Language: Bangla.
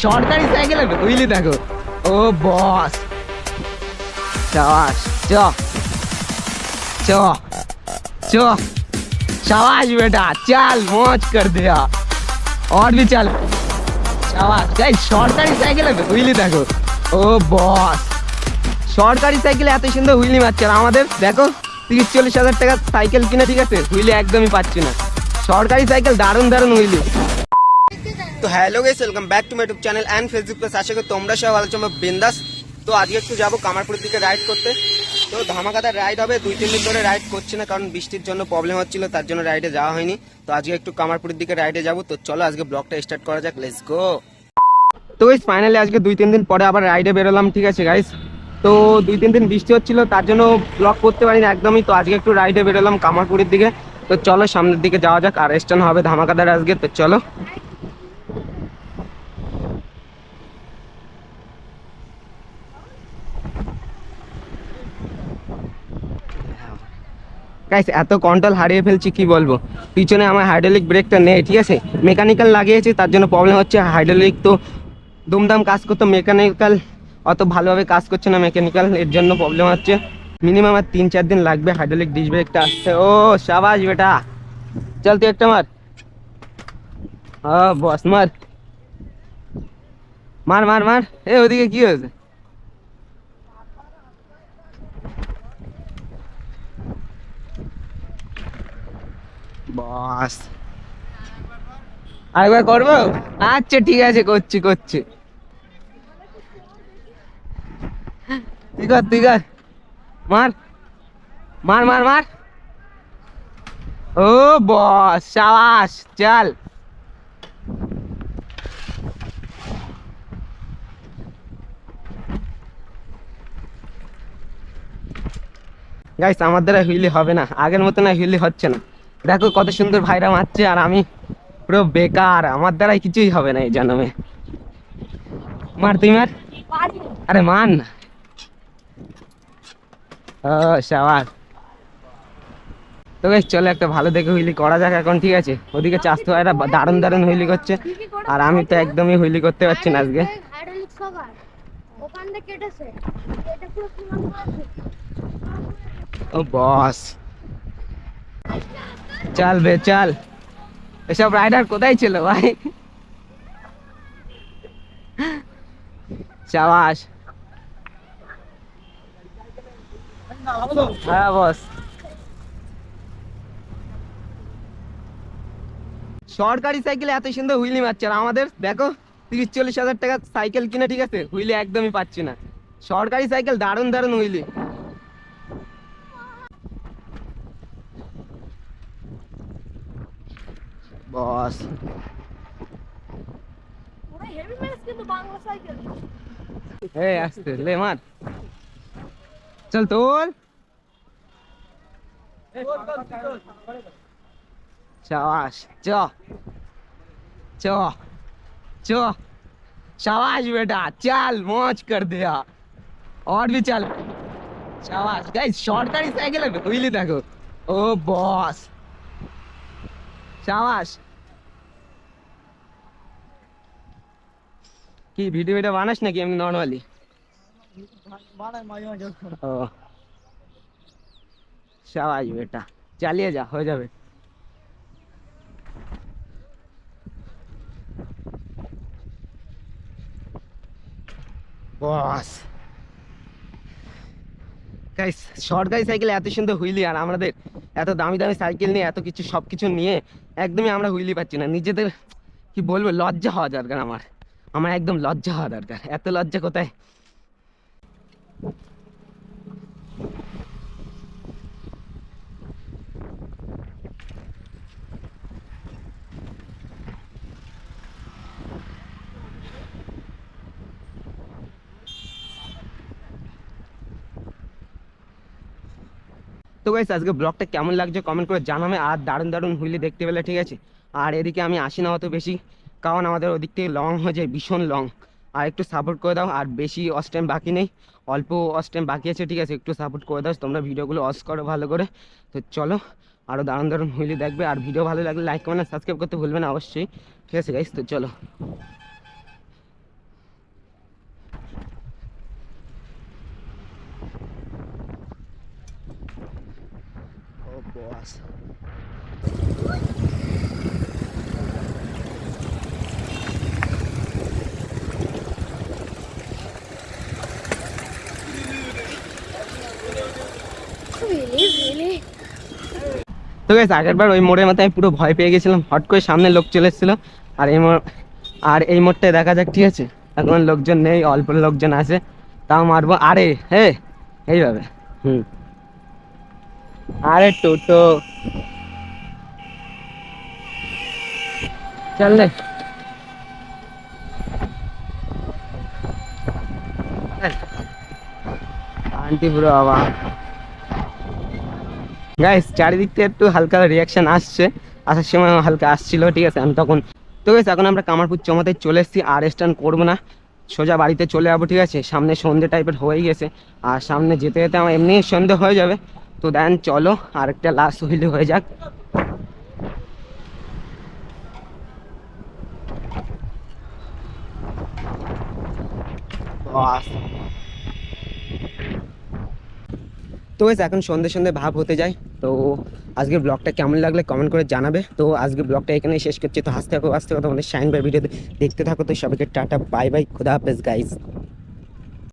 সরকারি সাইকেল হুইলি দেখো। ও বস शाबाश चो चो चो शाबाश बेटा चल मौज कर दिया और भी चल शाबाश गाइस সরকারি সাইকেল হুইলি দেখো। ও বস সরকারি সাইকেলে এত সুন্দর হুইলি মারছে আর আমাদের দেখো 30-40 হাজার টাকার সাইকেল কিনে ঠিক আছে হুইলি একদমই পাচ্ছি না। সরকারি সাইকেল দারুণ দারুণ হুইলি। তো hello guys welcome back to my YouTube channel and Facebook page. আশা করি তোমরা সবাই ভালো আছো। আমরা বিন্দাস। তো আজকে একটু যাবো কামারপুরের দিকে রাইড করতে। তো ধামাকাদার রাইড হবে, 2-3 দিন ধরে রাইড করছি না কারণ বৃষ্টির জন্য প্রবলেম হচ্ছিল, তার জন্য রাইডে যাওয়া হয়নি। তো আজকে একটু কামারপুরের দিকে রাইডে যাবো। তো চলো আজকে ব্লগটা স্টার্ট করা যাক, লেটস গো। তো গাইস ফাইনালি আজকে 2-3 দিন পরে আবার রাইডে বেরোলাম ঠিক আছে গাইস। তো 2-3 দিন বৃষ্টি হচ্ছিল তার জন্য ব্লগ করতে পারিনি একদমই। তো আজকে একটু রাইডে বেরোলাম কামারপুরের দিকে। তো চলো সামনের দিকে যাওয়া যাক, আর স্টান হবে ধামাকাদার আজকে। তো চলো গাইস এত কন্ট্রোল হারিয়ে ফেলছি কি বলবো। পিছনে আমার হাইড্রোলিক ব্রেকটা নেই ঠিক আছে, মেকানিক্যাল লাগিয়েছি তার জন্য প্রবলেম হচ্ছে। হাইড্রোলিক তো দুমদাম কাজ করতো, মেকানিক্যাল অত ভালোভাবে কাজ করছে না, মেকানিক্যাল এর জন্য প্রবলেম হচ্ছে। মিনিমাম আর 3-4 দিন লাগবে হাইড্রোলিক ডিস্ক ব্রেকটা আসতে। ও শাবাশ বেটা চল তুই একটা মার। বস মার মার মার মার। এ ওদিকে কি হয়েছে? বস আরেকবার করবো? আচ্ছা ঠিক আছে করছি করছি। তুই কর তুই কর, মার মার মার মার। ও বস শাবাশ চল। গাইস আমার দ্বারা হুইলি হবে না, আগের মতো না হুইলি হচ্ছে না। দেখো কত সুন্দর ভাইরা মারছে আর আমি পুরো বেকার, আমার দ্বারাই কিছুই হবে না এই জন্মে। মার তুই মার, আরে মান না। ও শাবাশ। তো গাইস চলো একটা ভালো দেখে হুইলি করা যাক এখন ঠিক আছে। ওদিকে চাষতো ভাইরা দারুণ দারুণ হুইলি করছে আর আমি তো একদমই হুইলি করতে পারছি না আজকে। ও বস চল বে চল। এসব রাইডার কোথায় ছিল ভাই? শাবাশ। হ্যাঁ বস। সরকারি সাইকেলে এত সুন্দর হুইলি মারছে আর আমাদের দেখো 30-40 হাজার টাকার সাইকেল কিনে ঠিক আছে হুইলি একদমই পাচ্ছি না। সরকারি সাইকেল দারুণ দারুণ হুইলি। বস এই আসতে লে মার চল তোল। शाबाश चो चो चो शाबाश बेटा चल मौज कर दिया और भी चल शाबाश। गाइस সরকারি সাইকেল হুইলি দেখো। ও বস শাবাশ। কি ভিডিও বানাস নাকি এমনি নরমালি? ও শাবাশ বেটা চালিয়ে যা হয়ে যাবে। বস গাইস সরকারি সাইকেলে এত সুন্দর হুইলি আর আমাদের এত দামি দামি সাইকেল নিয়ে এত কিছু সবকিছু নিয়ে একদমই আমরা হুইলি পাচ্ছি না। নিজেদের কি বলবো লজ্জা হওয়া দরকার, আমার আমার একদম লজ্জা হওয়া দরকার। এত লজ্জা কোথায়? তো গাইস আজকে ব্লগটা কেমন লাগছে কমেন্ট করে জানাবে। আর দারুণ দারুণ হুইলি দেখতে পেলে ঠিক আছে। আর এদিকে আমি আসি না অত বেশি কারণ আমাদের ওদিক থেকে লং হয়ে যায়, ভীষণ লং। আর একটু সাপোর্ট করে দাও, আর বেশি অস টাইম বাকি নেই, অল্প অস টাইম বাকি আছে ঠিক আছে। একটু সাপোর্ট করে দাও, তোমরা ভিডিওগুলো অস করো ভালো করে। তো চলো আরও দারুণ দারুণ হুইলি দেখবে। আর ভিডিও ভালো লাগলে লাইক কমেন্ট সাবস্ক্রাইব করতে ভুলবে না অবশ্যই ঠিক আছে গাইস। তো চলো। বস তো গাইস আগের বার ওই মোড়ের মাথায় আমি পুরো ভয় পেয়ে গেছিলাম, হট করে সামনে লোক চলে এসেছিল। আর এই মোড়টায় দেখা যাক, ঠিক আছে এখন লোকজন নেই, অল্প লোকজন আছে, তাও মারবো। আরে হে এইভাবে আরে টোটো চল রে আন্টি পুরো বাবা। গাইস চারিদিক থেকে একটু হালকা রিয়াকশন আসছে, আসার সময় হালকা আসছিল, ঠিক আছে আমি তখন। তো গাইস এখন আমরা কামারপুর চমাতে চলে এসেছি, আর স্ট্যান্ড করবো না, সোজা বাড়িতে চলে যাবো, ঠিক আছে সামনে সন্ধ্যে টাইপের হয়ে গেছে, আর সামনে যেতে যেতে আমার এমনি সন্ধ্যে হয়ে যাবে। তো দেন চলো আর একটা লাস্ট হুইলে হয়ে যাক। তো গাইস এখন সন্ধ্যে সন্ধ্যে ভাব হতে যায়। তো আজকের ব্লগটা কেমন লাগলে কমেন্ট করে জানাবে। তো আজকের ব্লগটা এখানেই শেষ করছি। তো হাসতে থাকো তোমাদের শাইন ভাই ভিডিও দেখতে থাকো। তো সবাইকে টাটা বাই বাই, খোদা হাফেজ গাইস।